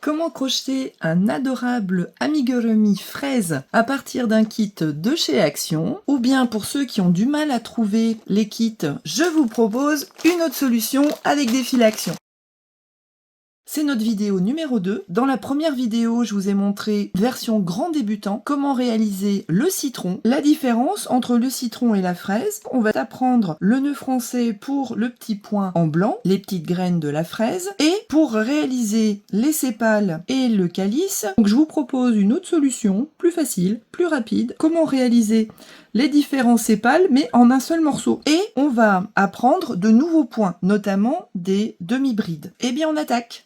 Comment crocheter un adorable amigurumi fraise à partir d'un kit de chez Action? Ou bien pour ceux qui ont du mal à trouver les kits, je vous propose une autre solution avec des fils Action. C'est notre vidéo numéro 2. Dans la première vidéo, je vous ai montré version grand débutant, comment réaliser le citron. La différence entre le citron et la fraise, on va apprendre le nœud français pour le petit point en blanc, les petites graines de la fraise. Et pour réaliser les sépales et le calice, donc je vous propose une autre solution, plus facile, plus rapide. Comment réaliser les différents sépales, mais en un seul morceau. Et on va apprendre de nouveaux points, notamment des demi-brides. Eh bien, on attaque!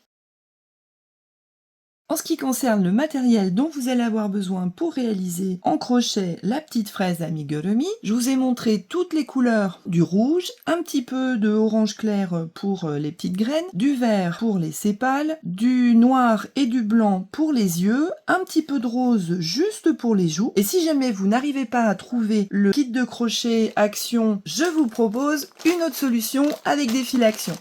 En ce qui concerne le matériel dont vous allez avoir besoin pour réaliser en crochet la petite fraise amigurumi, je vous ai montré toutes les couleurs du rouge, un petit peu de orange clair pour les petites graines, du vert pour les sépales, du noir et du blanc pour les yeux, un petit peu de rose juste pour les joues. Et si jamais vous n'arrivez pas à trouver le kit de crochet Action, je vous propose une autre solution avec des fils Action.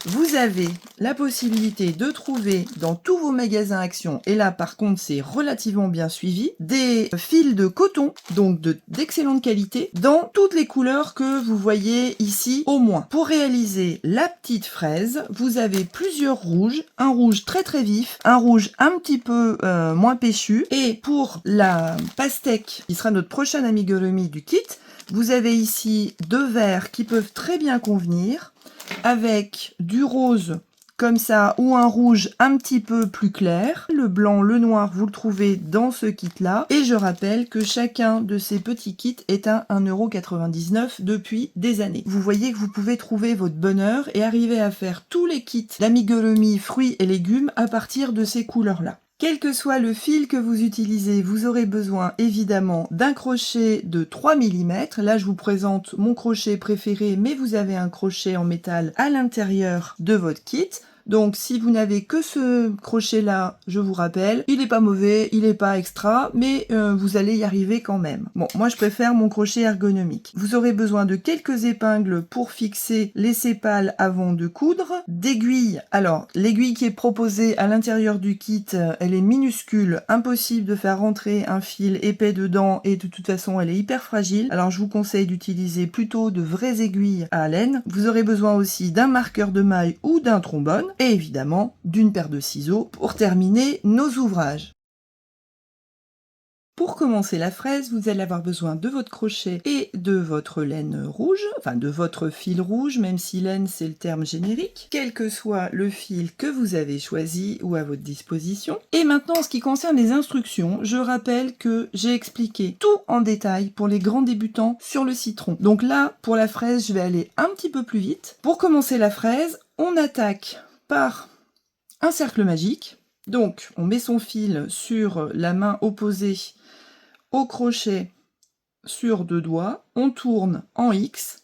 Vous avez la possibilité de trouver dans tous vos magasins Action, et là par contre c'est relativement bien suivi, des fils de coton, donc d'excellente qualité, dans toutes les couleurs que vous voyez ici au moins. Pour réaliser la petite fraise, vous avez plusieurs rouges, un rouge très très vif, un rouge un petit peu moins péchu, et pour la pastèque, qui sera notre prochain amigurumi du kit, vous avez ici deux verts qui peuvent très bien convenir, avec du rose comme ça ou un rouge un petit peu plus clair. Le blanc, le noir, vous le trouvez dans ce kit-là. Et je rappelle que chacun de ces petits kits est à 1,99 € depuis des années. Vous voyez que vous pouvez trouver votre bonheur et arriver à faire tous les kits d'amigurumi, fruits et légumes à partir de ces couleurs-là. Quel que soit le fil que vous utilisez, vous aurez besoin évidemment d'un crochet de 3 mm. Là, je vous présente mon crochet préféré, mais vous avez un crochet en métal à l'intérieur de votre kit. Donc, si vous n'avez que ce crochet-là, je vous rappelle, il n'est pas mauvais, il n'est pas extra, mais vous allez y arriver quand même. Bon, moi, je préfère mon crochet ergonomique. Vous aurez besoin de quelques épingles pour fixer les sépales avant de coudre, d'aiguilles. Alors, l'aiguille qui est proposée à l'intérieur du kit, elle est minuscule, impossible de faire rentrer un fil épais dedans, et de toute façon, elle est hyper fragile. Alors, je vous conseille d'utiliser plutôt de vraies aiguilles à laine. Vous aurez besoin aussi d'un marqueur de maille ou d'un trombone, et évidemment d'une paire de ciseaux pour terminer nos ouvrages. Pour commencer la fraise, vous allez avoir besoin de votre crochet et de votre laine rouge, enfin de votre fil rouge, même si laine c'est le terme générique, quel que soit le fil que vous avez choisi ou à votre disposition. Et maintenant, en ce qui concerne les instructions, je rappelle que j'ai expliqué tout en détail pour les grands débutants sur le citron. Donc là, pour la fraise, je vais aller un petit peu plus vite. Pour commencer la fraise, on attaque par un cercle magique. Donc, on met son fil sur la main opposée au crochet sur deux doigts, on tourne en X,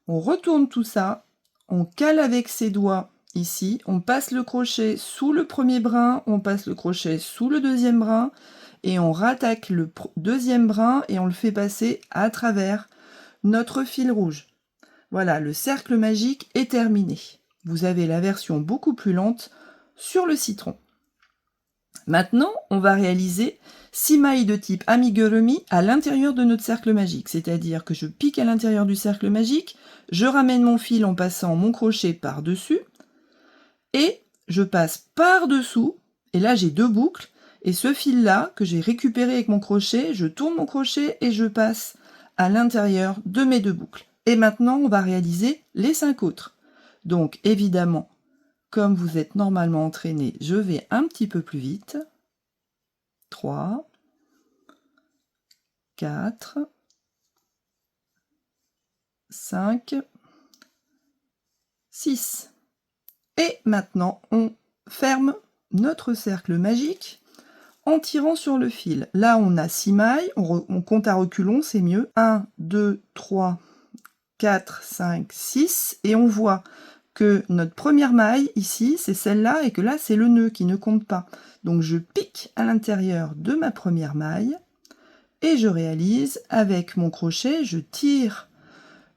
on retourne tout ça, on cale avec ses doigts ici, on passe le crochet sous le premier brin, on passe le crochet sous le deuxième brin, et on rattaque le deuxième brin et on le fait passer à travers notre fil rouge. Voilà, le cercle magique est terminé. Vous avez la version beaucoup plus lente sur le citron. Maintenant, on va réaliser 6 mailles de type amigurumi à l'intérieur de notre cercle magique. C'est-à-dire que je pique à l'intérieur du cercle magique, je ramène mon fil en passant mon crochet par-dessus, et je passe par-dessous, et là j'ai deux boucles, et ce fil-là, que j'ai récupéré avec mon crochet, je tourne mon crochet et je passe à l'intérieur de mes deux boucles. Et maintenant, on va réaliser les 5 autres. Donc, évidemment, comme vous êtes normalement entraîné, je vais un petit peu plus vite. 3, 4, 5, 6. Et maintenant, on ferme notre cercle magique en tirant sur le fil. Là, on a 6 mailles, on compte à reculons, c'est mieux. 1, 2, 3, 4, 5, 6, et on voit que notre première maille ici, c'est celle-là, et que là, c'est le nœud qui ne compte pas. Donc je pique à l'intérieur de ma première maille, et je réalise avec mon crochet, je tire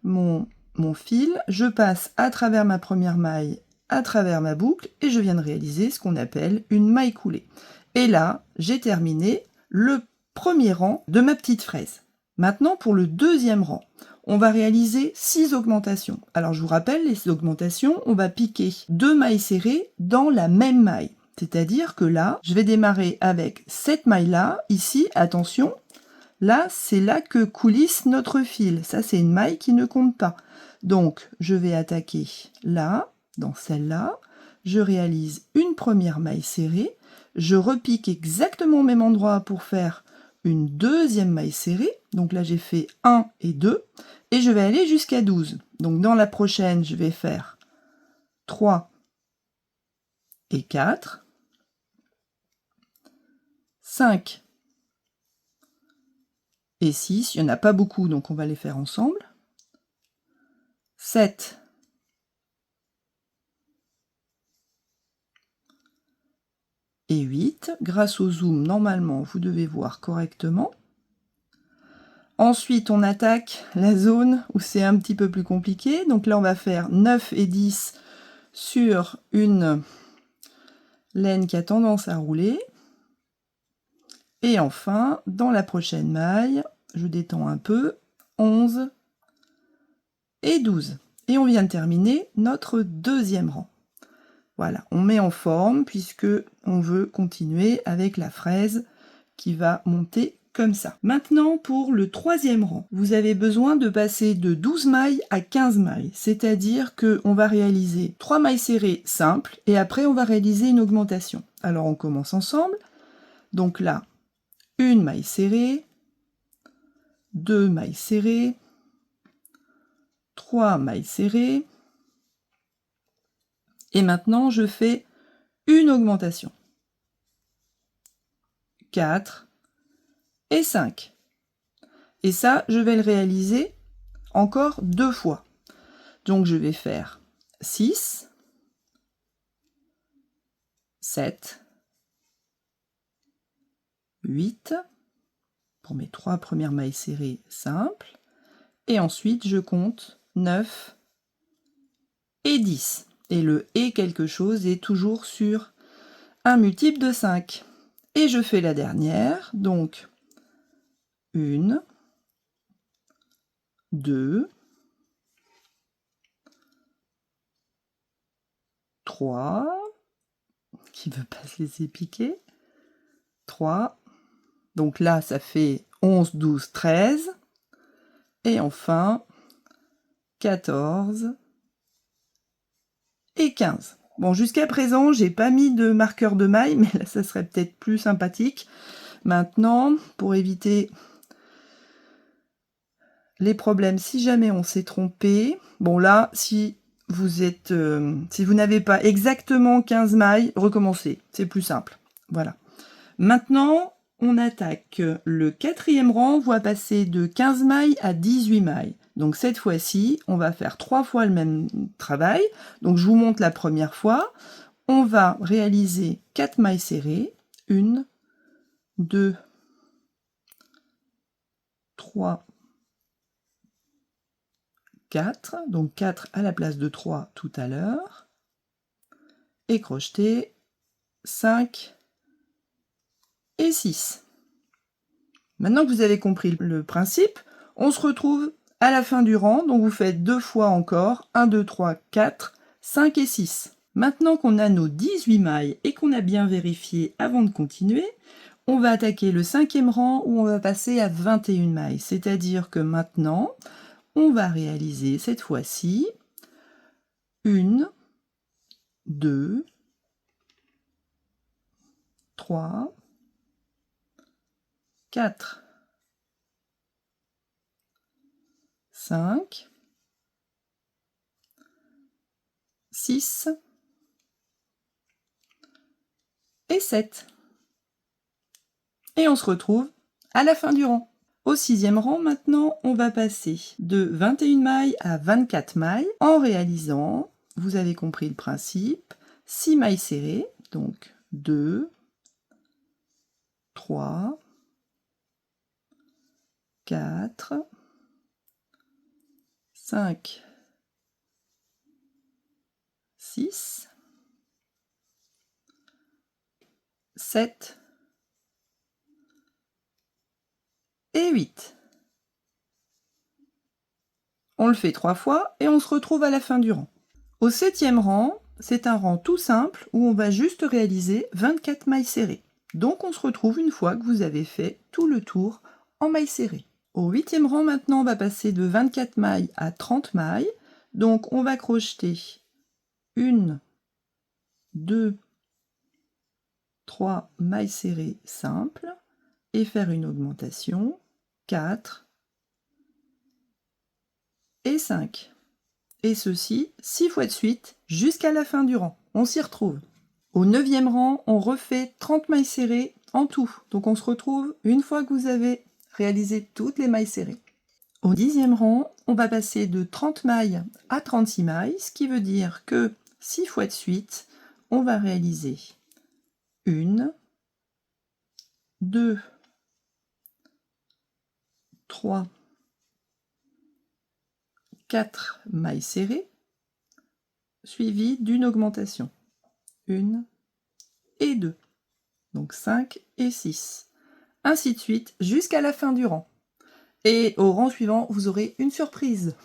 mon fil, je passe à travers ma première maille à travers ma boucle et je viens de réaliser ce qu'on appelle une maille coulée. Et là, j'ai terminé le premier rang de ma petite fraise. Maintenant, pour le deuxième rang, on va réaliser 6 augmentations. Alors, je vous rappelle, les augmentations, on va piquer 2 mailles serrées dans la même maille. C'est-à-dire que là, je vais démarrer avec cette maille-là. Ici, attention, là, c'est là que coulisse notre fil. Ça, c'est une maille qui ne compte pas. Donc, je vais attaquer là, dans celle-là. Je réalise une première maille serrée. Je repique exactement au même endroit pour faire une deuxième maille serrée. Donc là, j'ai fait 1 et 2. Et je vais aller jusqu'à 12. Donc, dans la prochaine, je vais faire 3 et 4. 5 et 6, il n'y en a pas beaucoup, donc on va les faire ensemble. 7 et 8. Grâce au zoom, normalement, vous devez voir correctement. Ensuite, on attaque la zone où c'est un petit peu plus compliqué. Donc là, on va faire 9 et 10 sur une laine qui a tendance à rouler. Et enfin, dans la prochaine maille, je détends un peu, 11 et 12. Et on vient de terminer notre deuxième rang. Voilà, on met en forme puisque on veut continuer avec la fraise qui va monter comme ça. Maintenant, pour le troisième rang, vous avez besoin de passer de 12 mailles à 15 mailles. C'est-à-dire qu'on va réaliser 3 mailles serrées simples et après on va réaliser une augmentation. Alors on commence ensemble. Donc là, une maille serrée, 2 mailles serrées, 3 mailles serrées. Et maintenant, je fais une augmentation. 4 et 5. Et ça, je vais le réaliser encore 2 fois. Donc, je vais faire 6, 7, 8, pour mes 3 premières mailles serrées simples. Et ensuite, je compte 9 et 10. Et le « et quelque chose » est toujours sur un multiple de 5. Et je fais la dernière, donc 1, 2, 3, qui ne veut pas se laisser piquer, 3, donc là ça fait 11, 12, 13, et enfin 14 et 15. Bon, jusqu'à présent, j'ai pas mis de marqueur de maille, mais là ça serait peut-être plus sympathique. Maintenant, pour éviter les problèmes, si jamais on s'est trompé, bon là, si vous n'avez pas exactement 15 mailles, recommencez, c'est plus simple. Voilà. Maintenant, on attaque le quatrième rang, on va passer de 15 mailles à 18 mailles. Donc cette fois-ci, on va faire 3 fois le même travail. Donc je vous montre la première fois. On va réaliser 4 mailles serrées. 1, 2, 3, 4. Donc 4 à la place de 3 tout à l'heure. Et crocheter 5 et 6. Maintenant que vous avez compris le principe, on se retrouve à la fin du rang, donc vous faites 2 fois encore, 1, 2, 3, 4, 5 et 6. Maintenant qu'on a nos 18 mailles et qu'on a bien vérifié avant de continuer, on va attaquer le cinquième rang où on va passer à 21 mailles. C'est-à-dire que maintenant, on va réaliser cette fois-ci 1, 2, 3, 4, 5, 6 et 7. Et on se retrouve à la fin du rang. Au sixième rang, maintenant, on va passer de 21 mailles à 24 mailles en réalisant, vous avez compris le principe, 6 mailles serrées, donc 2, 3, 4, 5, 6, 7 et 8. On le fait 3 fois et on se retrouve à la fin du rang. Au 7e rang, c'est un rang tout simple où on va juste réaliser 24 mailles serrées. Donc on se retrouve une fois que vous avez fait tout le tour en mailles serrées. Au 8e rang maintenant, on va passer de 24 mailles à 30 mailles. Donc on va crocheter 1, 2, 3 mailles serrées simples et faire une augmentation, 4 et 5. Et ceci 6 fois de suite jusqu'à la fin du rang. On s'y retrouve. Au 9e rang, on refait 30 mailles serrées en tout. Donc on se retrouve une fois que vous avez réalisé toutes les mailles serrées. Au 10e rang, on va passer de 30 mailles à 36 mailles, ce qui veut dire que 6 fois de suite, on va réaliser 1, 2, 3, 4 mailles serrées, suivies d'une augmentation. 1 et 2. Donc 5 et 6. Ainsi de suite jusqu'à la fin du rang. Et au rang suivant, vous aurez une surprise.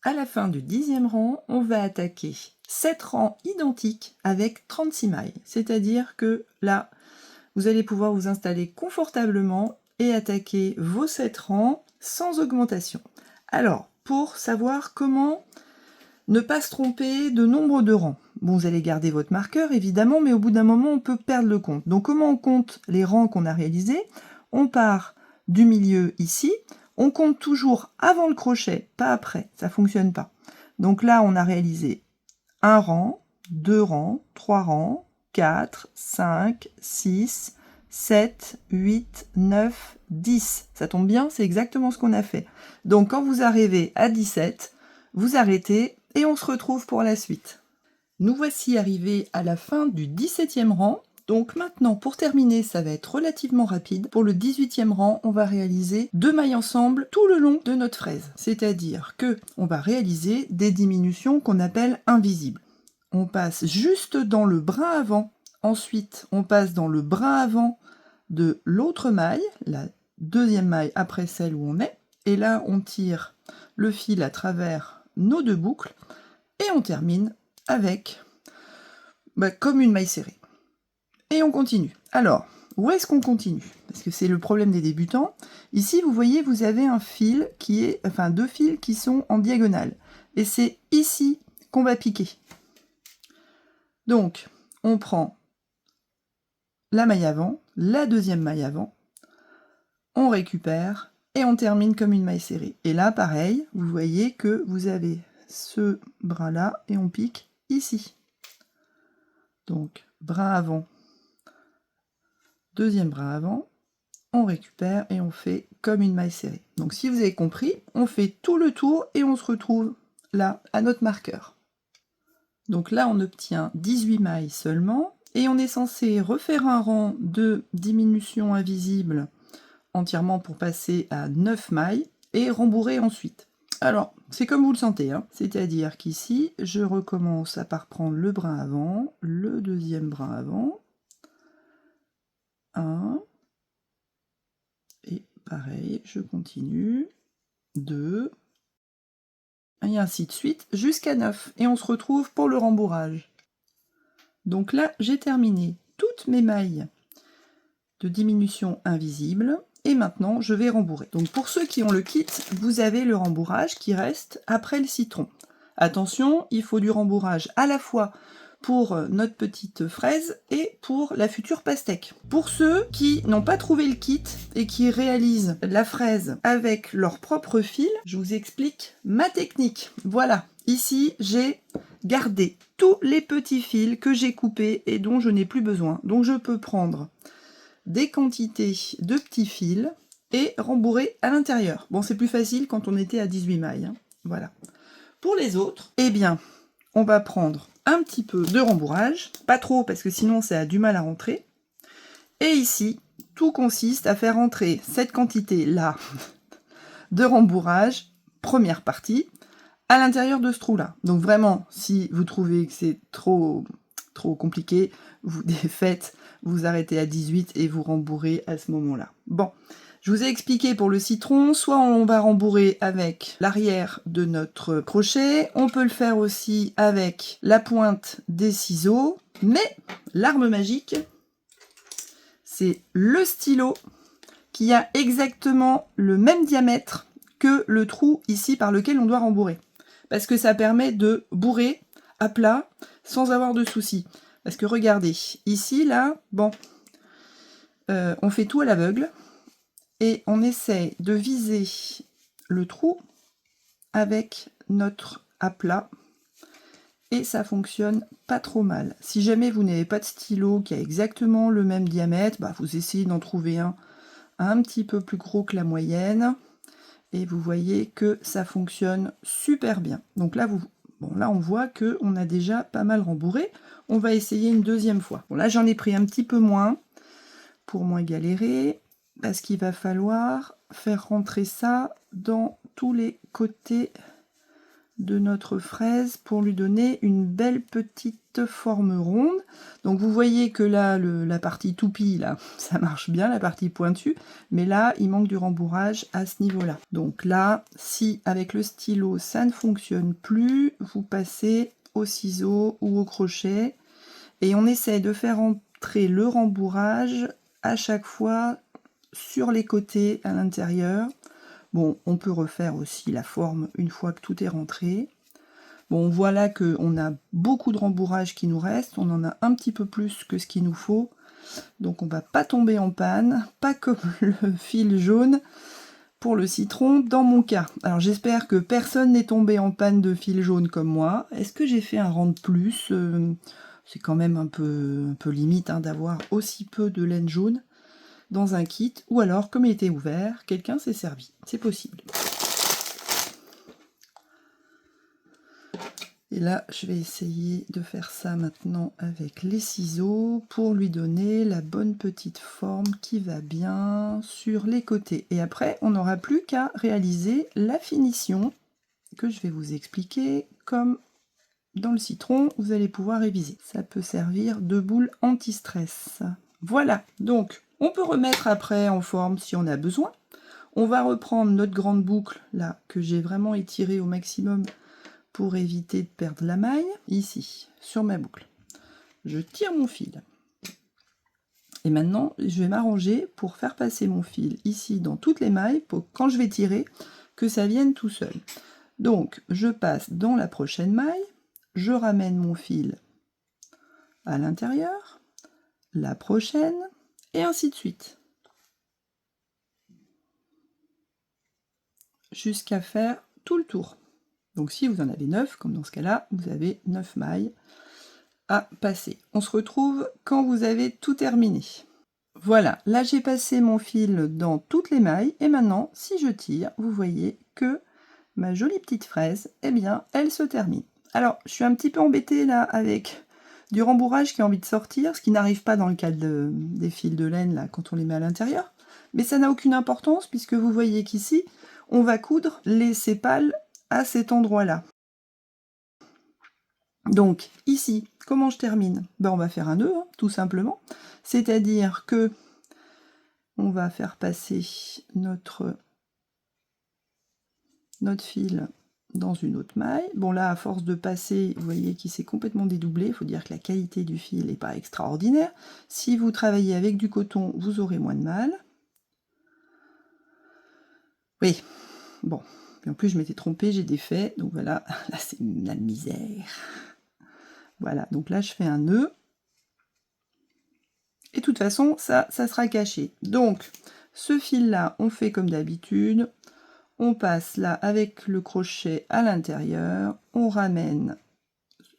À la fin du 10e rang, on va attaquer 7 rangs identiques avec 36 mailles. C'est-à-dire que là, vous allez pouvoir vous installer confortablement et attaquer vos 7 rangs sans augmentation. Alors, pour savoir comment ne pas se tromper de nombre de rangs. Bon, vous allez garder votre marqueur évidemment, mais au bout d'un moment, on peut perdre le compte. Donc comment on compte les rangs qu'on a réalisés? On part du milieu ici, on compte toujours avant le crochet, pas après, ça fonctionne pas. Donc là, on a réalisé un rang, 2 rangs, 3 rangs, 4, 5, 6, 7, 8, 9, 10. Ça tombe bien, c'est exactement ce qu'on a fait. Donc quand vous arrivez à 17, vous arrêtez et on se retrouve pour la suite. Nous voici arrivés à la fin du 17e rang. Donc maintenant, pour terminer, ça va être relativement rapide. Pour le 18e rang, on va réaliser 2 mailles ensemble tout le long de notre fraise. C'est-à-dire que on va réaliser des diminutions qu'on appelle invisibles. On passe juste dans le brin avant. Ensuite, on passe dans le brin avant de l'autre maille, la deuxième maille après celle où on est. Et là, on tire le fil à travers nos 2 boucles et on termine avec comme une maille serrée. Et on continue. Alors, où est-ce qu'on continue? Parce que c'est le problème des débutants. Ici, vous voyez, vous avez un fil qui est, enfin 2 fils qui sont en diagonale. Et c'est ici qu'on va piquer. Donc, on prend la maille avant, la deuxième maille avant, on récupère et on termine comme une maille serrée. Et là, pareil, vous voyez que vous avez ce brin-là et on pique ici. Donc, brin avant, deuxième brin avant, on récupère et on fait comme une maille serrée. Donc si vous avez compris, on fait tout le tour et on se retrouve là, à notre marqueur. Donc là, on obtient 18 mailles seulement, et on est censé refaire un rang de diminution invisible entièrement pour passer à 9 mailles, et rembourrer ensuite. Alors, c'est comme vous le sentez, hein. C'est-à-dire qu'ici, je recommence à reprendre le brin avant, le deuxième brin avant, 1, et pareil, je continue, 2, et ainsi de suite, jusqu'à 9, et on se retrouve pour le rembourrage. Donc là, j'ai terminé toutes mes mailles de diminution invisible, et maintenant, je vais rembourrer. Donc pour ceux qui ont le kit, vous avez le rembourrage qui reste après le citron. Attention, il faut du rembourrage à la fois pour notre petite fraise et pour la future pastèque. Pour ceux qui n'ont pas trouvé le kit et qui réalisent la fraise avec leur propre fil, je vous explique ma technique. Voilà, ici j'ai gardé tous les petits fils que j'ai coupés et dont je n'ai plus besoin. Donc je peux prendre des quantités de petits fils et rembourrer à l'intérieur. Bon, c'est plus facile quand on était à 18 mailles. Hein. Voilà. Pour les autres, eh bien, on va prendre un petit peu de rembourrage, pas trop parce que sinon ça a du mal à rentrer. Et ici, tout consiste à faire entrer cette quantité-là de rembourrage, première partie, à l'intérieur de ce trou-là. Donc vraiment, si vous trouvez que c'est trop compliqué, vous défaites, vous arrêtez à 18 et vous rembourrez à ce moment-là. Bon, je vous ai expliqué pour le citron, soit on va rembourrer avec l'arrière de notre crochet, on peut le faire aussi avec la pointe des ciseaux, mais l'arme magique, c'est le stylo qui a exactement le même diamètre que le trou ici par lequel on doit rembourrer. Parce que ça permet de bourrer à plat sans avoir de soucis. Parce que regardez, ici, là, bon, on fait tout à l'aveugle et on essaie de viser le trou avec notre à plat et ça fonctionne pas trop mal. Si jamais vous n'avez pas de stylo qui a exactement le même diamètre, bah, vous essayez d'en trouver un petit peu plus gros que la moyenne et vous voyez que ça fonctionne super bien. Donc là, là on voit que on a déjà pas mal rembourré. On va essayer une deuxième fois. Bon, là j'en ai pris un petit peu moins pour moins galérer parce qu'il va falloir faire rentrer ça dans tous les côtés de notre fraise pour lui donner une belle petite forme ronde. Donc vous voyez que là, la partie toupie, là, ça marche bien, la partie pointue, mais là, il manque du rembourrage à ce niveau-là. Donc là, si avec le stylo, ça ne fonctionne plus, vous passez au ciseau ou au crochet, et on essaie de faire entrer le rembourrage à chaque fois sur les côtés à l'intérieur. Bon, on peut refaire aussi la forme une fois que tout est rentré. Bon, voilà qu'on a beaucoup de rembourrage qui nous reste. On en a un petit peu plus que ce qu'il nous faut. Donc on va pas tomber en panne. Pas comme le fil jaune pour le citron dans mon cas. Alors j'espère que personne n'est tombé en panne de fil jaune comme moi. Est-ce que j'ai fait un rang de plus? C'est quand même un peu limite hein, d'avoir aussi peu de laine jaune dans un kit, ou alors, comme il était ouvert, quelqu'un s'est servi. C'est possible. Et là, je vais essayer de faire ça maintenant avec les ciseaux pour lui donner la bonne petite forme qui va bien sur les côtés. Et après, on n'aura plus qu'à réaliser la finition que je vais vous expliquer comme dans le citron, vous allez pouvoir réviser. Ça peut servir de boule anti-stress. Voilà, donc on peut remettre après en forme si on a besoin. On va reprendre notre grande boucle là que j'ai vraiment étirée au maximum pour éviter de perdre la maille. Ici, sur ma boucle, je tire mon fil. Et maintenant, je vais m'arranger pour faire passer mon fil ici dans toutes les mailles pour quand je vais tirer, que ça vienne tout seul. Donc, je passe dans la prochaine maille, je ramène mon fil à l'intérieur, la prochaine, et ainsi de suite. Jusqu'à faire tout le tour. Donc si vous en avez 9, comme dans ce cas-là, vous avez 9 mailles à passer. On se retrouve quand vous avez tout terminé. Voilà, là j'ai passé mon fil dans toutes les mailles, et maintenant, si je tire, vous voyez que ma jolie petite fraise, eh bien, elle se termine. Alors, je suis un petit peu embêtée là avec du rembourrage qui a envie de sortir, ce qui n'arrive pas dans le cas des fils de laine là quand on les met à l'intérieur. Mais ça n'a aucune importance puisque vous voyez qu'ici, on va coudre les sépales à cet endroit-là. Donc ici, comment je termine? Ben, on va faire un nœud, hein, tout simplement. C'est-à-dire que on va faire passer notre fil dans une autre maille. Bon là, à force de passer, vous voyez qu'il s'est complètement dédoublé. Il faut dire que la qualité du fil n'est pas extraordinaire. Si vous travaillez avec du coton, vous aurez moins de mal. Oui, bon. Et en plus, je m'étais trompée, j'ai défait. Donc voilà, là c'est la misère. Voilà, donc là je fais un nœud. Et de toute façon, ça sera caché. Donc, ce fil-là, on fait comme d'habitude. On passe là avec le crochet à l'intérieur. On ramène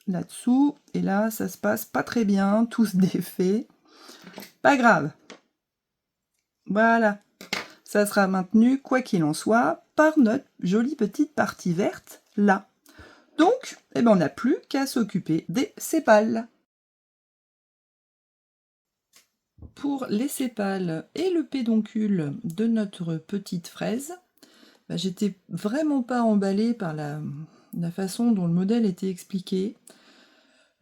là-dessous. Et là, ça se passe pas très bien. Tout se défait. Pas grave. Voilà. Ça sera maintenu, quoi qu'il en soit, par notre jolie petite partie verte, là. Donc, eh ben, on n'a plus qu'à s'occuper des sépales. Pour les sépales et le pédoncule de notre petite fraise, bah, j'étais vraiment pas emballée par la la façon dont le modèle était expliqué.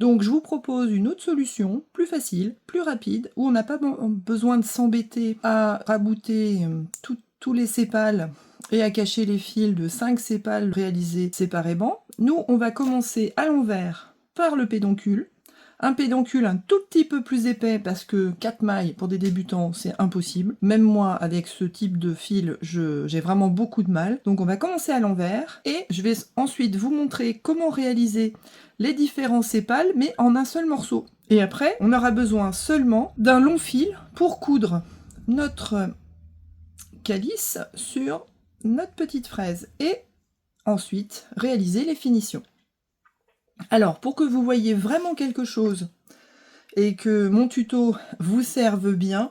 Donc je vous propose une autre solution, plus facile, plus rapide, où on n'a pas besoin de s'embêter à rabouter tous les sépales et à cacher les fils de 5 sépales réalisés séparément. Nous, on va commencer à l'envers par le pédoncule. Un pédoncule un tout petit peu plus épais parce que 4 mailles pour des débutants c'est impossible. Même moi avec ce type de fil j'ai vraiment beaucoup de mal. Donc on va commencer à l'envers et je vais ensuite vous montrer comment réaliser les différents sépales mais en un seul morceau. Et après on aura besoin seulement d'un long fil pour coudre notre calice sur notre petite fraise et ensuite réaliser les finitions. Alors, pour que vous voyez vraiment quelque chose et que mon tuto vous serve bien,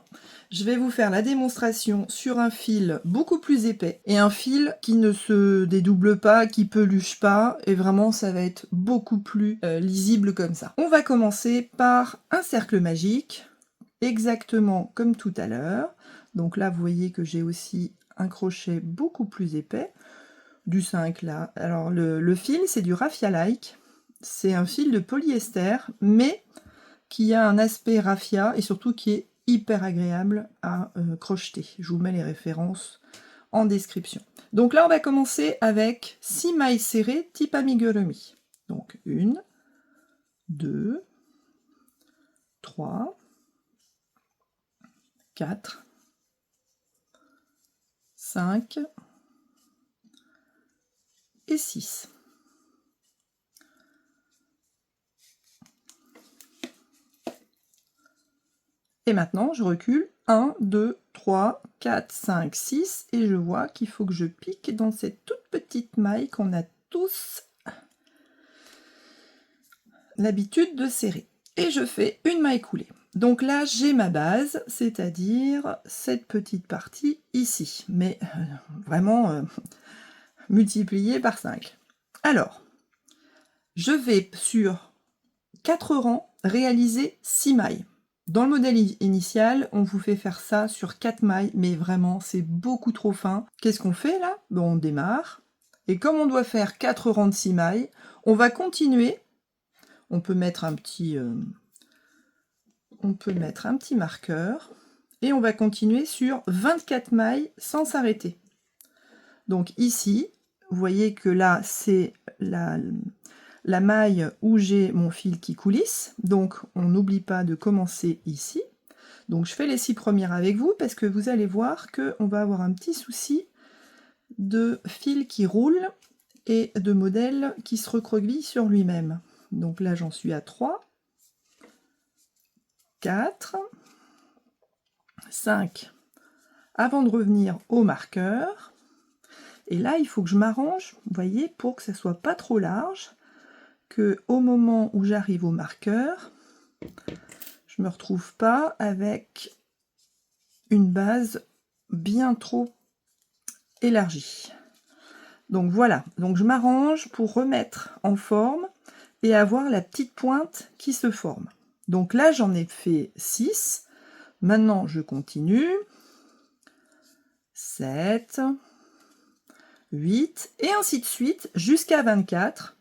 je vais vous faire la démonstration sur un fil beaucoup plus épais et un fil qui ne se dédouble pas, qui peluche pas, et vraiment ça va être beaucoup plus lisible comme ça. On va commencer par un cercle magique, exactement comme tout à l'heure. Donc là, vous voyez que j'ai aussi un crochet beaucoup plus épais, du 5 là. Alors le fil, c'est du raffia-like. C'est un fil de polyester, mais qui a un aspect raffia et surtout qui est hyper agréable à crocheter. Je vous mets les références en description. Donc là, on va commencer avec 6 mailles serrées type amigurumi. Donc 1, 2, 3, 4, 5 et 6. Et maintenant, je recule 1, 2, 3, 4, 5, 6 et je vois qu'il faut que je pique dans cette toute petite maille qu'on a tous l'habitude de serrer. Et je fais une maille coulée. Donc là, j'ai ma base, c'est-à-dire cette petite partie ici, mais vraiment multipliée par 5. Alors, je vais sur 4 rangs réaliser 6 mailles. Dans le modèle initial, on vous fait faire ça sur 4 mailles, mais vraiment, c'est beaucoup trop fin. Qu'est-ce qu'on fait là? Bon, on démarre. Et comme on doit faire 4 rangs de 6 mailles, on va continuer. On peut mettre un petit marqueur. Et on va continuer sur 24 mailles sans s'arrêter. Donc ici, vous voyez que là, c'est la maille où j'ai mon fil qui coulisse, donc on n'oublie pas de commencer ici. Donc je fais les 6 premières avec vous parce que vous allez voir qu'on va avoir un petit souci de fil qui roule et de modèle qui se recroqueville sur lui-même. Donc là j'en suis à 3, 4, 5, avant de revenir au marqueur. Et là il faut que je m'arrange, vous voyez, pour que ça soit pas trop large, que au moment où j'arrive au marqueur, je me retrouve pas avec une base bien trop élargie. Donc voilà, donc je m'arrange pour remettre en forme et avoir la petite pointe qui se forme. Donc là j'en ai fait 6, maintenant je continue, 7, 8 et ainsi de suite jusqu'à 24,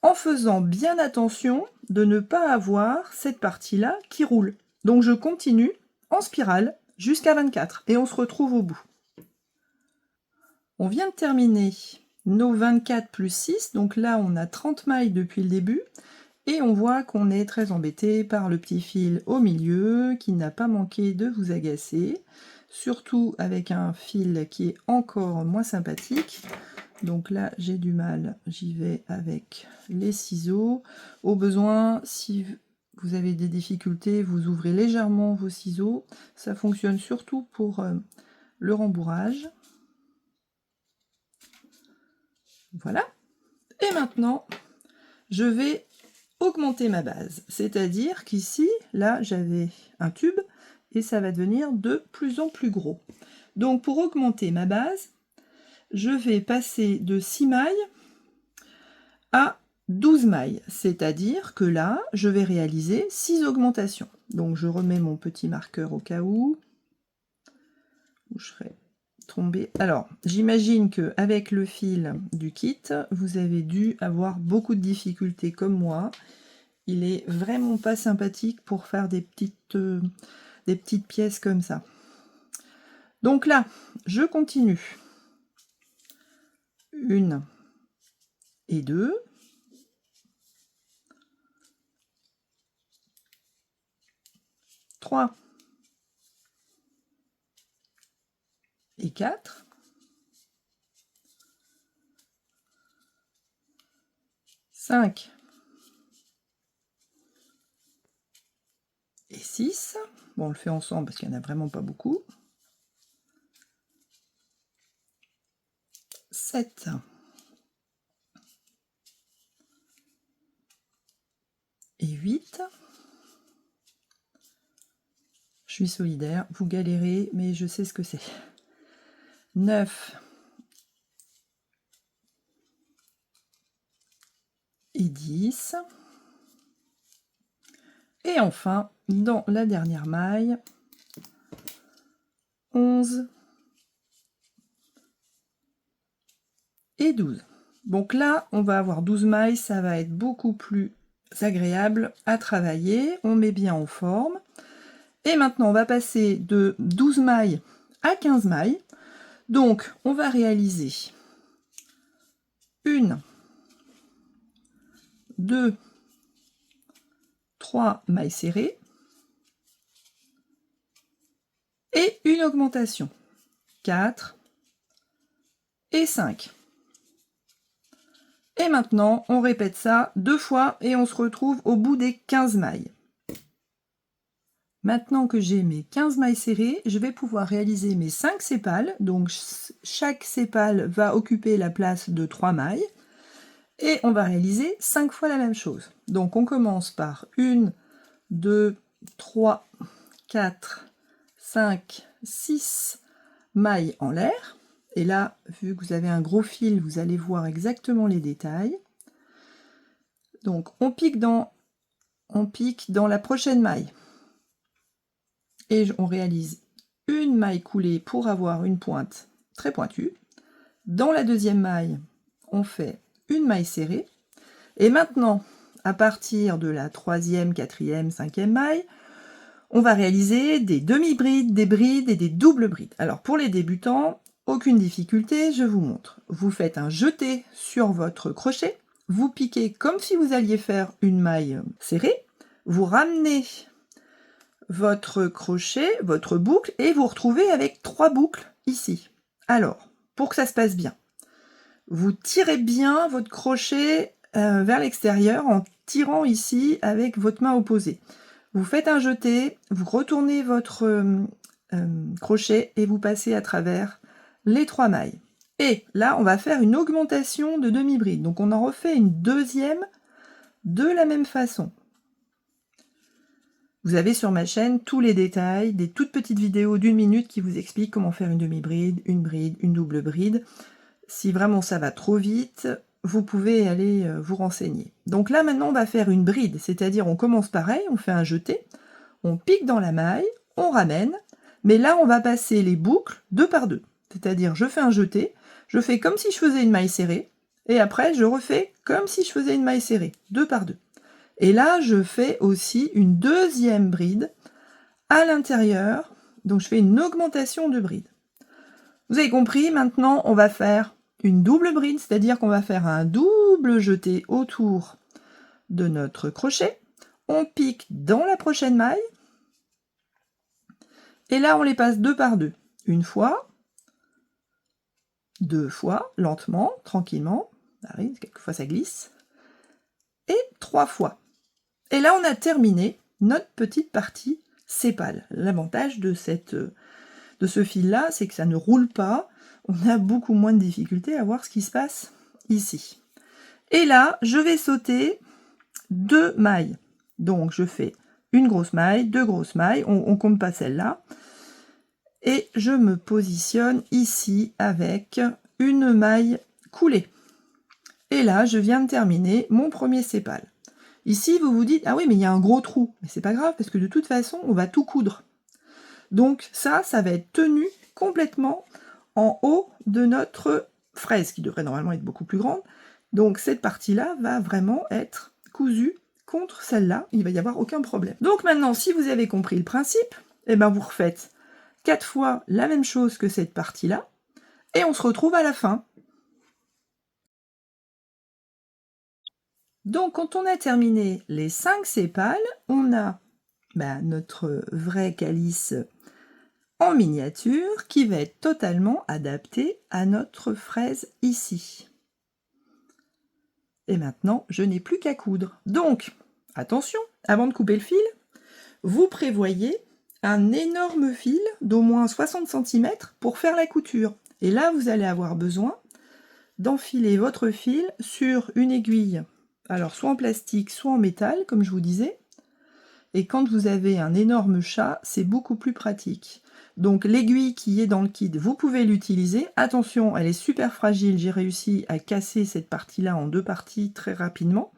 en faisant bien attention de ne pas avoir cette partie-là qui roule. Donc je continue en spirale jusqu'à 24 et on se retrouve au bout. On vient de terminer nos 24 plus 6, donc là on a 30 mailles depuis le début et on voit qu'on est très embêté par le petit fil au milieu qui n'a pas manqué de vous agacer, surtout avec un fil qui est encore moins sympathique. Donc là j'ai du mal, j'y vais avec les ciseaux. Au besoin, si vous avez des difficultés, vous ouvrez légèrement vos ciseaux. Ça fonctionne surtout pour le rembourrage. Voilà. Et maintenant, je vais augmenter ma base. C'est-à-dire qu'ici, là, j'avais un tube et ça va devenir de plus en plus gros. Donc pour augmenter ma base, je vais passer de 6 mailles à 12 mailles, c'est-à-dire que là, je vais réaliser 6 augmentations. Donc je remets mon petit marqueur au cas où je serai tomber. Alors, j'imagine que avec le fil du kit, vous avez dû avoir beaucoup de difficultés comme moi. Il est vraiment pas sympathique pour faire des petites pièces comme ça. Donc là, je continue. 1 et 2. 3 et 4. 5 et 6. Bon, on le fait ensemble parce qu'il n'y en a vraiment pas beaucoup. 7 et 8. Je suis solidaire, vous galérez, mais je sais ce que c'est. 9 et 10. Et enfin, dans la dernière maille, 11 et 12. Donc là, on va avoir 12 mailles, ça va être beaucoup plus agréable à travailler. On met bien en forme. Et maintenant, on va passer de 12 mailles à 15 mailles. Donc, on va réaliser 1, 2, 3 mailles serrées et une augmentation. 4 et 5. Et maintenant, on répète ça 2 fois et on se retrouve au bout des 15 mailles. Maintenant que j'ai mes 15 mailles serrées, je vais pouvoir réaliser mes 5 sépales. Donc chaque sépale va occuper la place de 3 mailles. Et on va réaliser 5 fois la même chose. Donc on commence par 1, 2, 3, 4, 5, 6 mailles en l'air. Et là, vu que vous avez un gros fil, vous allez voir exactement les détails. Donc on pique dans la prochaine maille. Et on réalise une maille coulée pour avoir une pointe très pointue. Dans la deuxième maille, on fait une maille serrée. Et maintenant, à partir de la troisième, quatrième, cinquième maille, on va réaliser des demi-brides, des brides et des doubles brides. Alors pour les débutants, aucune difficulté, je vous montre. Vous faites un jeté sur votre crochet, vous piquez comme si vous alliez faire une maille serrée, vous ramenez votre crochet, votre boucle, et vous retrouvez avec 3 boucles ici. Alors, pour que ça se passe bien, vous tirez bien votre crochet vers l'extérieur en tirant ici avec votre main opposée. Vous faites un jeté, vous retournez votre crochet et vous passez à travers les 3 mailles. Et là, on va faire une augmentation de demi-bride. Donc on en refait une deuxième de la même façon. Vous avez sur ma chaîne tous les détails, des toutes petites vidéos d'1 minute qui vous expliquent comment faire une demi-bride, une double bride. Si vraiment ça va trop vite, vous pouvez aller vous renseigner. Donc là maintenant on va faire une bride, c'est-à-dire on commence pareil, on fait un jeté, on pique dans la maille, on ramène, mais là on va passer les boucles 2 par 2. C'est-à-dire je fais un jeté, je fais comme si je faisais une maille serrée, et après je refais comme si je faisais une maille serrée, 2 par 2. Et là, je fais aussi une deuxième bride à l'intérieur. Donc, je fais une augmentation de bride. Vous avez compris, maintenant, on va faire une double bride, c'est-à-dire qu'on va faire un double jeté autour de notre crochet. On pique dans la prochaine maille. Et là, on les passe 2 par 2. Une fois, 2 fois, lentement, tranquillement. Quelquefois, ça glisse. Et 3 fois. Et là, on a terminé notre petite partie sépale. L'avantage de ce fil-là, c'est que ça ne roule pas. On a beaucoup moins de difficultés à voir ce qui se passe ici. Et là, je vais sauter 2 mailles. Donc, je fais une grosse maille, 2 grosses mailles. On ne compte pas celle-là. Et je me positionne ici avec une maille coulée. Et là, je viens de terminer mon premier sépale. Ici, vous vous dites, ah oui, mais il y a un gros trou. Mais c'est pas grave, parce que de toute façon, on va tout coudre. Donc ça va être tenu complètement en haut de notre fraise, qui devrait normalement être beaucoup plus grande. Donc cette partie-là va vraiment être cousue contre celle-là, il ne va y avoir aucun problème. Donc maintenant, si vous avez compris le principe, eh ben vous refaites 4 fois la même chose que cette partie-là, et on se retrouve à la fin. Donc quand on a terminé les 5 sépales, on a notre vrai calice en miniature qui va être totalement adapté à notre fraise ici. Et maintenant, je n'ai plus qu'à coudre. Donc, attention, avant de couper le fil, vous prévoyez un énorme fil d'au moins 60 cm pour faire la couture. Et là, vous allez avoir besoin d'enfiler votre fil sur une aiguille, alors soit en plastique, soit en métal, comme je vous disais. Et quand vous avez un énorme chat, c'est beaucoup plus pratique. Donc l'aiguille qui est dans le kit, vous pouvez l'utiliser. Attention, elle est super fragile, j'ai réussi à casser cette partie-là en 2 parties très rapidement.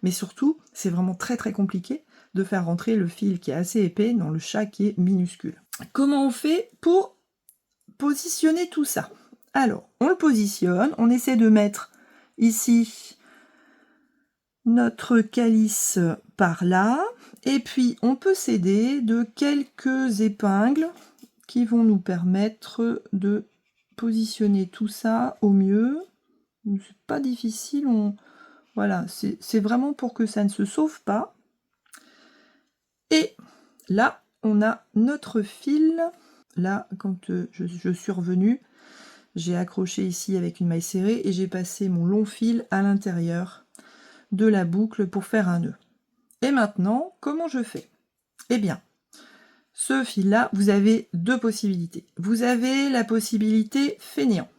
Mais surtout, c'est vraiment très très compliqué de faire rentrer le fil qui est assez épais dans le chat qui est minuscule. Comment on fait pour positionner tout ça? Alors, on le positionne, on essaie de mettre ici notre calice par là, et puis on peut s'aider de quelques épingles qui vont nous permettre de positionner tout ça au mieux. C'est pas difficile, voilà, c'est vraiment pour que ça ne se sauve pas. Et là, on a notre fil. Là, quand je suis revenue, j'ai accroché ici avec une maille serrée et j'ai passé mon long fil à l'intérieur de la boucle pour faire un nœud. Et maintenant, comment je fais? Eh bien, ce fil-là, vous avez 2 possibilités. Vous avez la possibilité fainéant.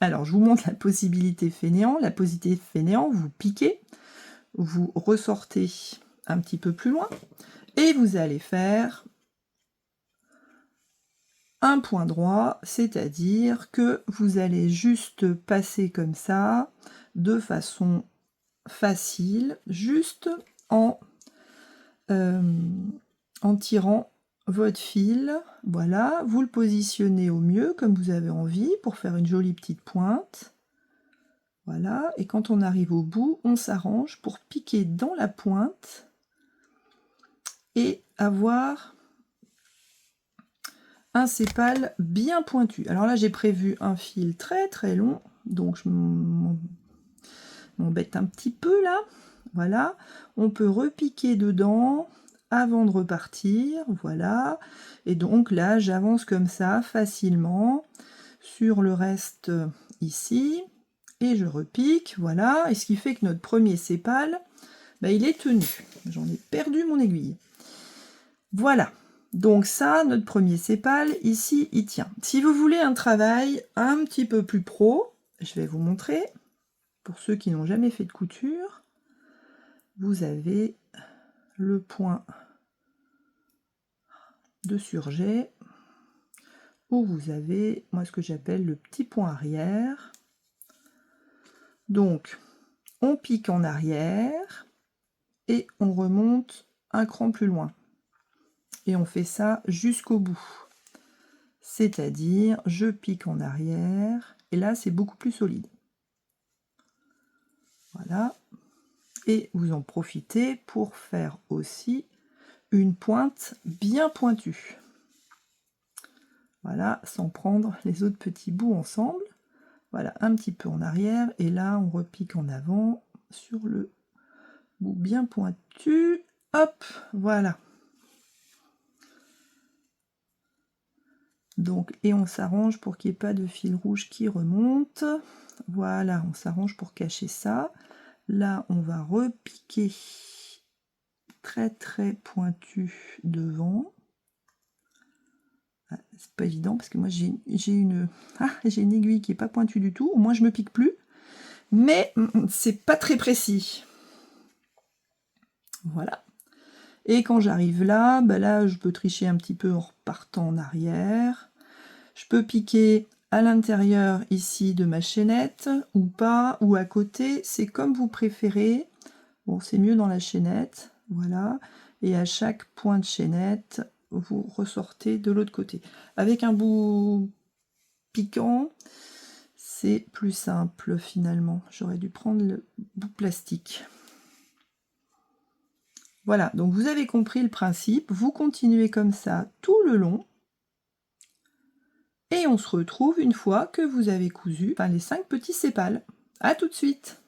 Alors, je vous montre la possibilité fainéant. La possibilité fainéant, vous piquez, vous ressortez un petit peu plus loin, et vous allez faire un point droit, c'est-à-dire que vous allez juste passer comme ça, de façon facile, juste en tirant votre fil. Voilà, vous le positionnez au mieux comme vous avez envie pour faire une jolie petite pointe. Voilà, et quand on arrive au bout, on s'arrange pour piquer dans la pointe et avoir un sépale bien pointu. Alors là, j'ai prévu un fil très très long, donc je m'embête un petit peu là. Voilà, on peut repiquer dedans avant de repartir, voilà. Et donc là, j'avance comme ça facilement sur le reste ici, et je repique, voilà. Et ce qui fait que notre premier sépale, il est tenu. J'en ai perdu mon aiguille. Voilà. Donc ça, notre premier sépale, ici, il tient. Si vous voulez un travail un petit peu plus pro, je vais vous montrer. Pour ceux qui n'ont jamais fait de couture, vous avez le point de surjet, où vous avez, moi, ce que j'appelle le petit point arrière. Donc, on pique en arrière, et on remonte un cran plus loin. Et on fait ça jusqu'au bout. C'est-à-dire, je pique en arrière, et là, c'est beaucoup plus solide. Voilà. Et vous en profitez pour faire aussi une pointe bien pointue. Voilà, sans prendre les autres petits bouts ensemble. Voilà, un petit peu en arrière, et là, on repique en avant sur le bout bien pointu. Hop, voilà. Donc, et on s'arrange pour qu'il n'y ait pas de fil rouge qui remonte. Voilà, on s'arrange pour cacher ça. Là, on va repiquer très très pointu devant. Ah, c'est pas évident parce que moi j'ai une aiguille qui est pas pointue du tout. Au moins je me pique plus, mais c'est pas très précis. Voilà. Et quand j'arrive là, là je peux tricher un petit peu en repartant en arrière. Je peux piquer à l'intérieur ici de ma chaînette ou pas, ou à côté, c'est comme vous préférez. Bon, c'est mieux dans la chaînette, voilà. Et à chaque point de chaînette, vous ressortez de l'autre côté. Avec un bout piquant, c'est plus simple finalement. J'aurais dû prendre le bout plastique. Voilà, donc vous avez compris le principe, vous continuez comme ça tout le long. Et on se retrouve une fois que vous avez cousu les 5 petits sépales. A tout de suite!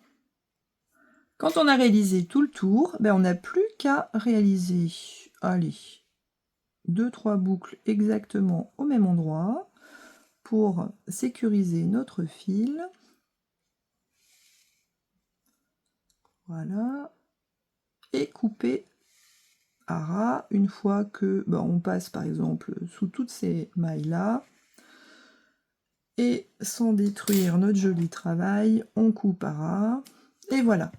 Quand on a réalisé tout le tour, on n'a plus qu'à réaliser, allez, 2-3 boucles exactement au même endroit pour sécuriser notre fil. Voilà. Et couper à ras une fois que on passe par exemple sous toutes ces mailles là. Et sans détruire notre joli travail, on coupe à ras. Et voilà.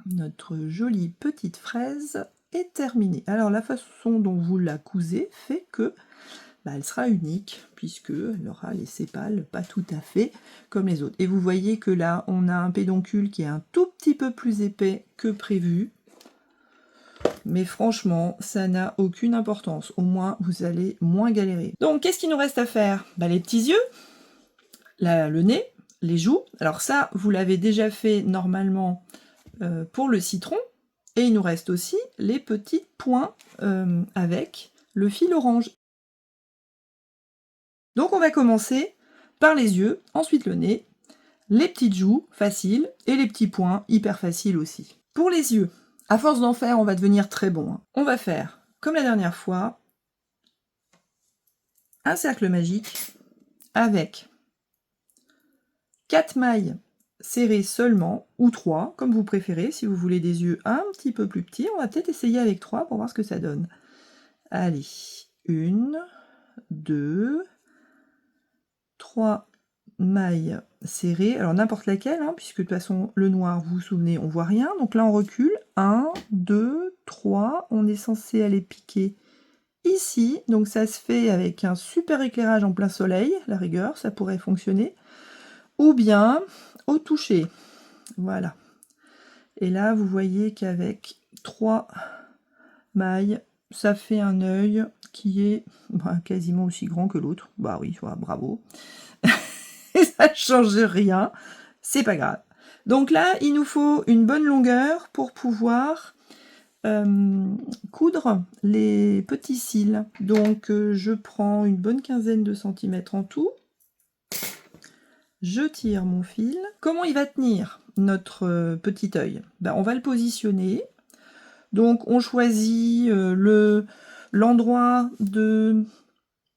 Notre jolie petite fraise est terminée. Alors la façon dont vous la cousez fait que elle sera unique puisque elle aura les sépales pas tout à fait comme les autres. Et vous voyez que là on a un pédoncule qui est un tout petit peu plus épais que prévu. Mais franchement, ça n'a aucune importance. Au moins, vous allez moins galérer. Donc, qu'est-ce qu'il nous reste à faire? Les petits yeux, le nez, les joues. Alors ça, vous l'avez déjà fait normalement pour le citron. Et il nous reste aussi les petits points avec le fil orange. Donc on va commencer par les yeux, ensuite le nez, les petites joues, facile, et les petits points, hyper facile aussi. Pour les yeux, à force d'en faire, on va devenir très bon. On va faire, comme la dernière fois, un cercle magique avec 4 mailles serrées seulement, ou 3, comme vous préférez. Si vous voulez des yeux un petit peu plus petits, on va peut-être essayer avec 3 pour voir ce que ça donne. Allez, 1, 2, 3 mailles serrées, alors n'importe laquelle, puisque de toute façon le noir, vous vous souvenez, on voit rien. Donc là on recule, 1, 2, 3, on est censé aller piquer ici, donc ça se fait avec un super éclairage en plein soleil, la rigueur, ça pourrait fonctionner, ou bien au toucher, voilà. Et là vous voyez qu'avec 3 mailles, ça fait un œil qui est quasiment aussi grand que l'autre. Bah oui, bravo. Et ça ne change rien, c'est pas grave. Donc là, il nous faut une bonne longueur pour pouvoir coudre les petits cils. Donc je prends une bonne quinzaine de centimètres en tout. Je tire mon fil. Comment il va tenir notre petit œil? On va le positionner. Donc on choisit l'endroit de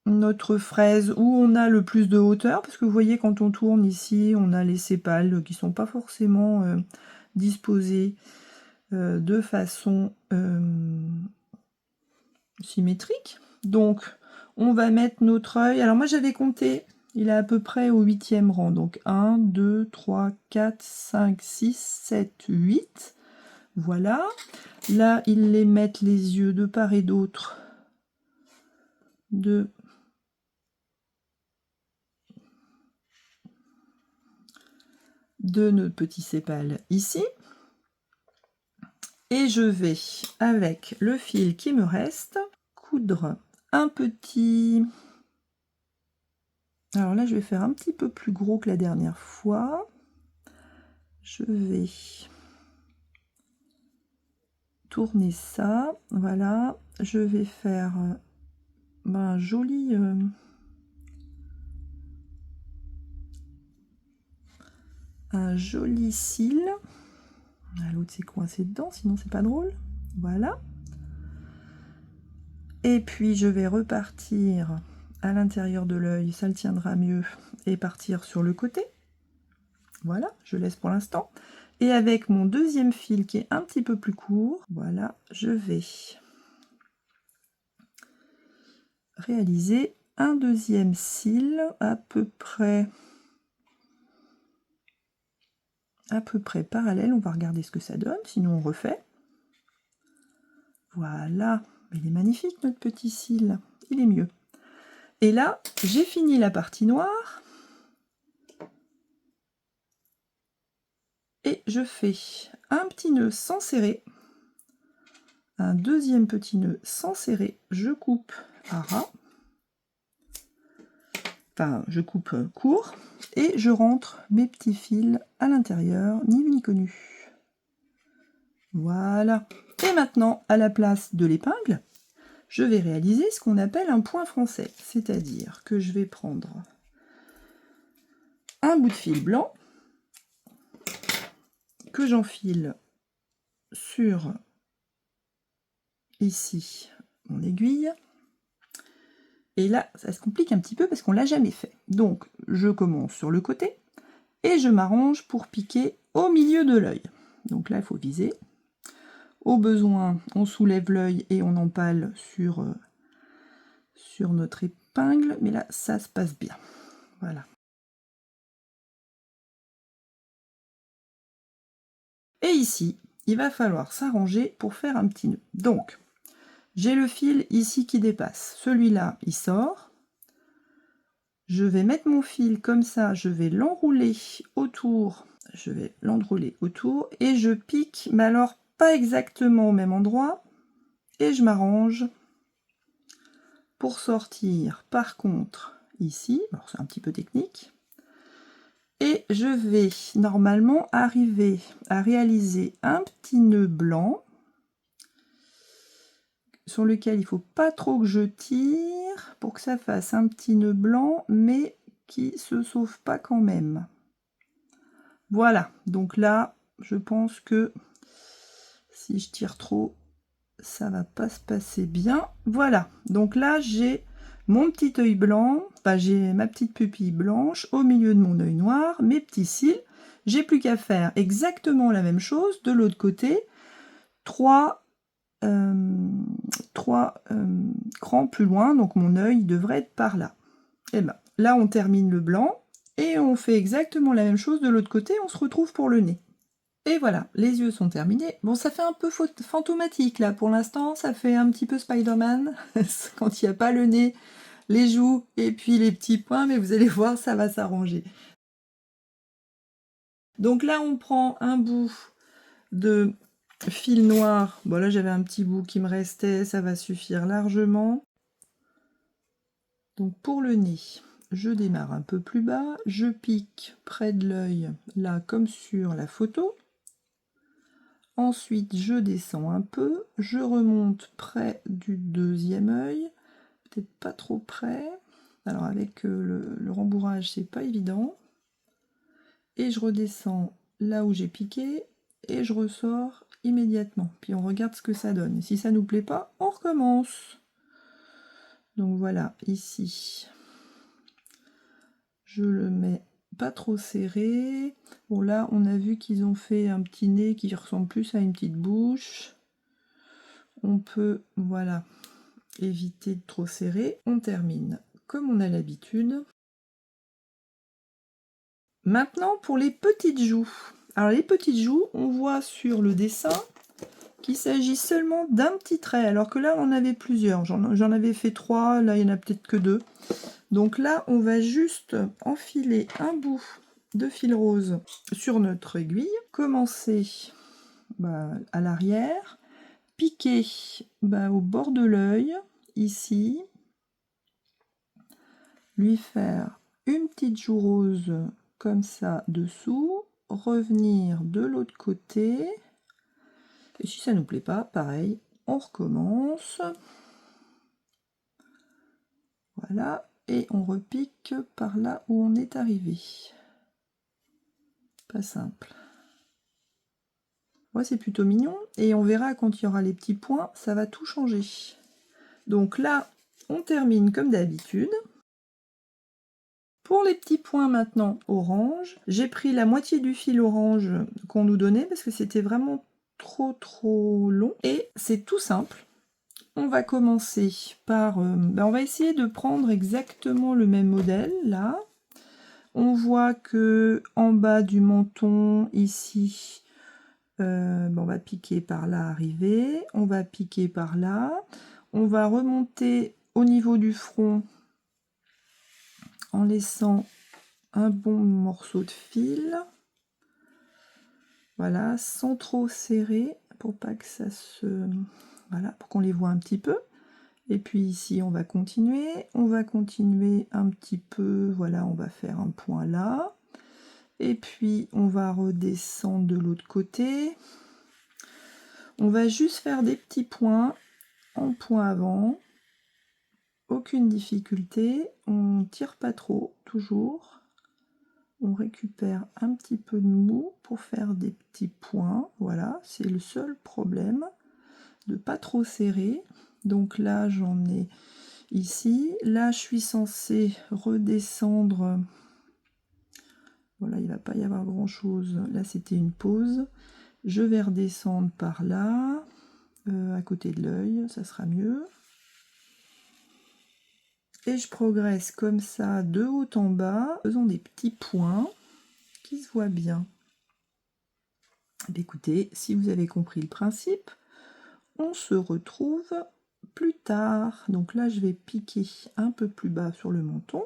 notre fraise où on a le plus de hauteur, parce que vous voyez quand on tourne ici, on a les sépales qui sont pas forcément disposés de façon symétrique. Donc on va mettre notre œil. Alors moi j'avais compté, il est à peu près au 8e rang, donc 1, 2, 3, 4, 5, 6, 7, 8. Voilà. Là, ils les mettent les yeux de part et d'autre de notre petit sépale ici. Et je vais, avec le fil qui me reste, coudre un petit... Alors là, je vais faire un petit peu plus gros que la dernière fois. Je vais tourner ça, voilà. Je vais faire un joli... un joli cil. L'autre c'est coincé dedans, sinon c'est pas drôle. Voilà. Et puis je vais repartir à l'intérieur de l'œil, ça le tiendra mieux, et partir sur le côté. Voilà, je laisse pour l'instant. Et avec mon deuxième fil qui est un petit peu plus court, voilà, je vais réaliser un deuxième cil à peu près parallèle. On va regarder ce que ça donne, sinon on refait. Voilà, il est magnifique notre petit cil, il est mieux. Et là, j'ai fini la partie noire. Et je fais un petit nœud sans serrer, un deuxième petit nœud sans serrer, je coupe à ras. enfin je coupe court, et je rentre mes petits fils à l'intérieur, ni vu ni connu. Voilà. Et maintenant, à la place de l'épingle, je vais réaliser ce qu'on appelle un point français, c'est-à-dire que je vais prendre un bout de fil blanc, que j'enfile sur ici mon aiguille, et là ça se complique un petit peu parce qu'on l'a jamais fait. Donc je commence sur le côté et je m'arrange pour piquer au milieu de l'œil. Donc là il faut viser. Au besoin, on soulève l'œil et on empale sur notre épingle, mais là ça se passe bien. Voilà. Et ici, il va falloir s'arranger pour faire un petit nœud. Donc, j'ai le fil ici qui dépasse. Celui-là, il sort. Je vais mettre mon fil comme ça, je vais l'enrouler autour. Je vais l'enrouler autour et je pique, mais alors pas exactement au même endroit. Et je m'arrange pour sortir, par contre, ici. Alors, c'est un petit peu technique. Et je vais normalement arriver à réaliser un petit nœud blanc sur lequel il ne faut pas trop que je tire pour que ça fasse un petit nœud blanc, mais qui se sauve pas quand même. Voilà, donc là, je pense que si je tire trop, ça va pas se passer bien. Voilà, donc là, j'ai mon petit œil blanc, enfin, j'ai ma petite pupille blanche au milieu de mon œil noir, mes petits cils. J'ai plus qu'à faire exactement la même chose de l'autre côté. Trois crans plus loin, donc mon œil devrait être par là. Et ben là on termine le blanc et on fait exactement la même chose de l'autre côté, on se retrouve pour le nez. Et voilà, les yeux sont terminés. Bon, ça fait un peu fantomatique là pour l'instant, ça fait un petit peu Spider-Man quand il n'y a pas le nez, les joues et puis les petits points, mais vous allez voir, ça va s'arranger. Donc là on prend un bout de fil noir, bon là j'avais un petit bout qui me restait, ça va suffire largement. Donc pour le nez, je démarre un peu plus bas, je pique près de l'œil, là comme sur la photo. Ensuite je descends un peu, je remonte près du deuxième œil, peut-être pas trop près, alors avec le rembourrage c'est pas évident. Et je redescends là où j'ai piqué, et je ressors immédiatement. Puis on regarde ce que ça donne. Si ça nous plaît pas, on recommence. Donc voilà, ici, je le mets pas trop serré. Bon là, on a vu qu'ils ont fait un petit nez qui ressemble plus à une petite bouche. On peut, voilà, éviter de trop serrer. On termine comme on a l'habitude. Maintenant, pour les petites joues. Alors les petites joues, on voit sur le dessin qu'il s'agit seulement d'un petit trait, alors que là on en avait plusieurs. J'en avais fait 3, là il n'y en a peut-être que 2. Donc là on va juste enfiler un bout de fil rose sur notre aiguille, commencer à l'arrière, piquer au bord de l'œil, ici, lui faire une petite joue rose comme ça dessous, revenir de l'autre côté. Et si ça nous plaît pas, pareil, on recommence. Voilà, et on repique par là où on est arrivé. Pas simple. Ouais, c'est plutôt mignon, et on verra quand il y aura les petits points, ça va tout changer. Donc là, on termine comme d'habitude. Pour les petits points maintenant orange, j'ai pris la moitié du fil orange qu'on nous donnait parce que c'était vraiment trop long, et c'est tout simple. On va commencer par... on va essayer de prendre exactement le même modèle, là. On voit que en bas du menton, ici, on va piquer par là, arriver. On va piquer par là. On va remonter au niveau du front en laissant un bon morceau de fil. Voilà, sans trop serrer, pour pas que ça se... Voilà, pour qu'on les voit un petit peu. Et puis ici, on va continuer un petit peu, voilà, on va faire un point là. Et puis, on va redescendre de l'autre côté. On va juste faire des petits points en point avant. Aucune difficulté, on tire pas trop, toujours. On récupère un petit peu de mou pour faire des petits points. Voilà, c'est le seul problème, de pas trop serrer. Donc là, j'en ai ici. Là, je suis censée redescendre. Voilà, il va pas y avoir grand chose. Là, c'était une pause. Je vais redescendre par là, à côté de l'œil, ça sera mieux. Et je progresse comme ça de haut en bas, faisant des petits points qui se voient bien. Écoutez, si vous avez compris le principe, on se retrouve plus tard. Donc là, je vais piquer un peu plus bas sur le menton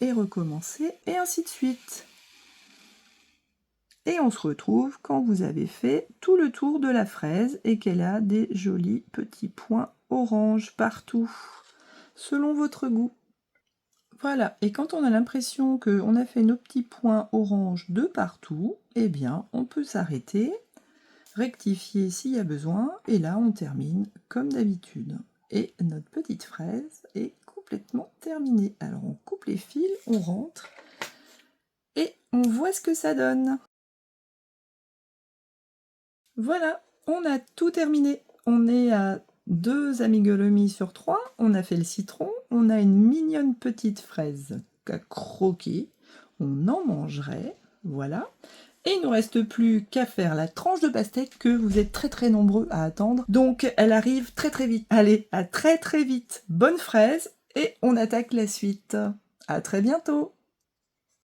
et recommencer, et ainsi de suite. Et on se retrouve quand vous avez fait tout le tour de la fraise et qu'elle a des jolis petits points orange partout, selon votre goût. Voilà, et quand on a l'impression qu'on a fait nos petits points orange de partout, eh bien, on peut s'arrêter, rectifier s'il y a besoin, et là, on termine comme d'habitude. Et notre petite fraise est complètement terminée. Alors, on coupe les fils, on rentre, et on voit ce que ça donne. Voilà, on a tout terminé. On est à 2 amigurumis sur 3, on a fait le citron, on a une mignonne petite fraise à croquer, on en mangerait, voilà. Et il ne nous reste plus qu'à faire la tranche de pastèque que vous êtes très nombreux à attendre. Donc elle arrive très vite. Allez, à très vite. Bonne fraise et on attaque la suite. À très bientôt.